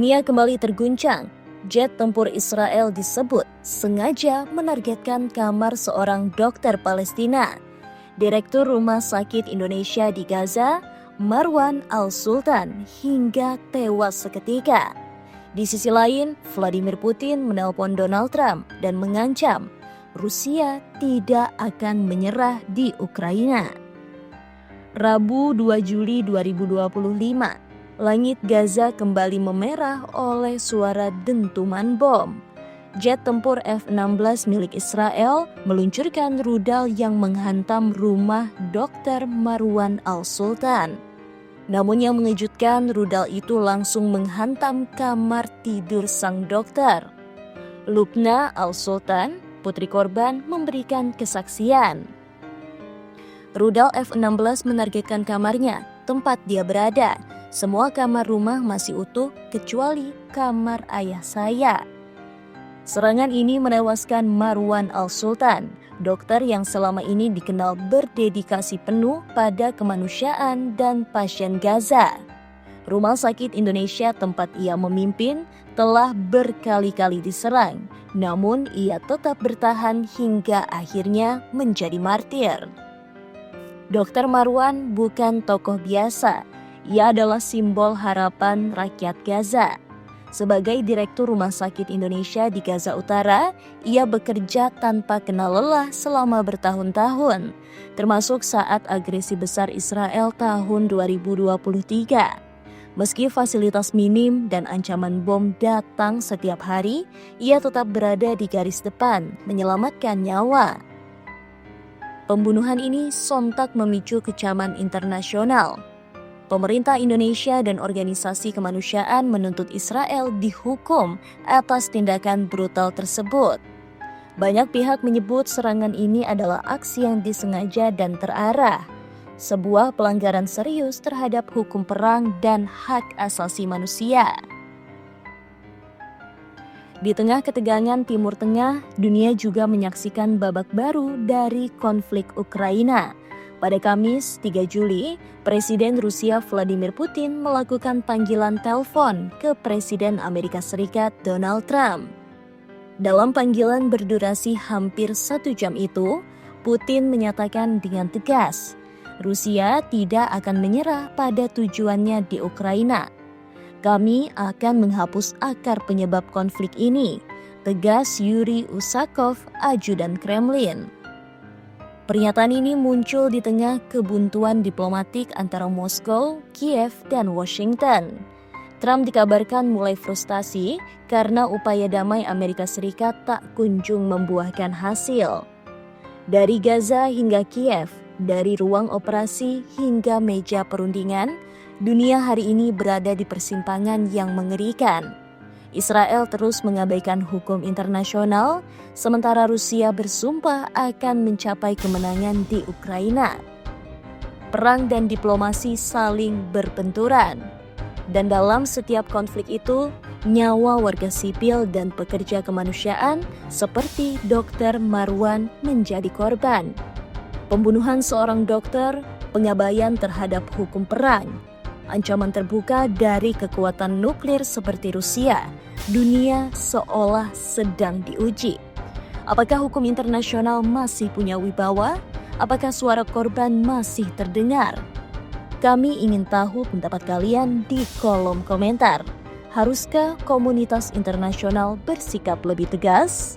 Dunia kembali terguncang. Jet tempur Israel disebut sengaja menargetkan kamar seorang dokter Palestina. Direktur Rumah Sakit Indonesia di Gaza, Marwan Al-Sultan, hingga tewas seketika. Di sisi lain, Vladimir Putin menelpon Donald Trump dan mengancam Rusia tidak akan menyerah di Ukraina. Rabu 2 Juli 2025, langit Gaza kembali memerah oleh suara dentuman bom. Jet tempur F-16 milik Israel meluncurkan rudal yang menghantam rumah Dr. Marwan Al-Sultan. Namun yang mengejutkan, rudal itu langsung menghantam kamar tidur sang dokter. Lubna Al-Sultan, putri korban, memberikan kesaksian. Rudal F-16 menargetkan kamarnya, tempat dia berada. Semua kamar rumah masih utuh kecuali kamar ayah saya. Serangan ini menewaskan Marwan Al-Sultan, dokter yang selama ini dikenal berdedikasi penuh pada kemanusiaan dan pasien Gaza. Rumah Sakit Indonesia tempat ia memimpin telah berkali-kali diserang, namun ia tetap bertahan hingga akhirnya menjadi martir. Dr. Marwan bukan tokoh biasa. Ia adalah simbol harapan rakyat Gaza. Sebagai Direktur Rumah Sakit Indonesia di Gaza Utara, ia bekerja tanpa kenal lelah selama bertahun-tahun, termasuk saat agresi besar Israel tahun 2023. Meski fasilitas minim dan ancaman bom datang setiap hari, ia tetap berada di garis depan menyelamatkan nyawa. Pembunuhan ini sontak memicu kecaman internasional. Pemerintah Indonesia dan organisasi kemanusiaan menuntut Israel dihukum atas tindakan brutal tersebut. Banyak pihak menyebut serangan ini adalah aksi yang disengaja dan terarah, sebuah pelanggaran serius terhadap hukum perang dan hak asasi manusia. Di tengah ketegangan Timur Tengah, dunia juga menyaksikan babak baru dari konflik Ukraina. Pada Kamis 3 Juli, Presiden Rusia Vladimir Putin melakukan panggilan telepon ke Presiden Amerika Serikat Donald Trump. Dalam panggilan berdurasi hampir 1 jam itu, Putin menyatakan dengan tegas, Rusia tidak akan menyerah pada tujuannya di Ukraina. Kami akan menghapus akar penyebab konflik ini, tegas Yuri Usakov, ajudan Kremlin. Pernyataan ini muncul di tengah kebuntuan diplomatik antara Moskow, Kiev, dan Washington. Trump dikabarkan mulai frustasi karena upaya damai Amerika Serikat tak kunjung membuahkan hasil. Dari Gaza hingga Kiev, dari ruang operasi hingga meja perundingan, dunia hari ini berada di persimpangan yang mengerikan. Israel terus mengabaikan hukum internasional, sementara Rusia bersumpah akan mencapai kemenangan di Ukraina. Perang dan diplomasi saling berbenturan. Dan dalam setiap konflik itu, nyawa warga sipil dan pekerja kemanusiaan seperti Dr. Marwan menjadi korban. Pembunuhan seorang dokter, pengabaian terhadap hukum perang, ancaman terbuka dari kekuatan nuklir seperti Rusia, dunia seolah sedang diuji. Apakah hukum internasional masih punya wibawa? Apakah suara korban masih terdengar? Kami ingin tahu pendapat kalian di kolom komentar. Haruskah komunitas internasional bersikap lebih tegas?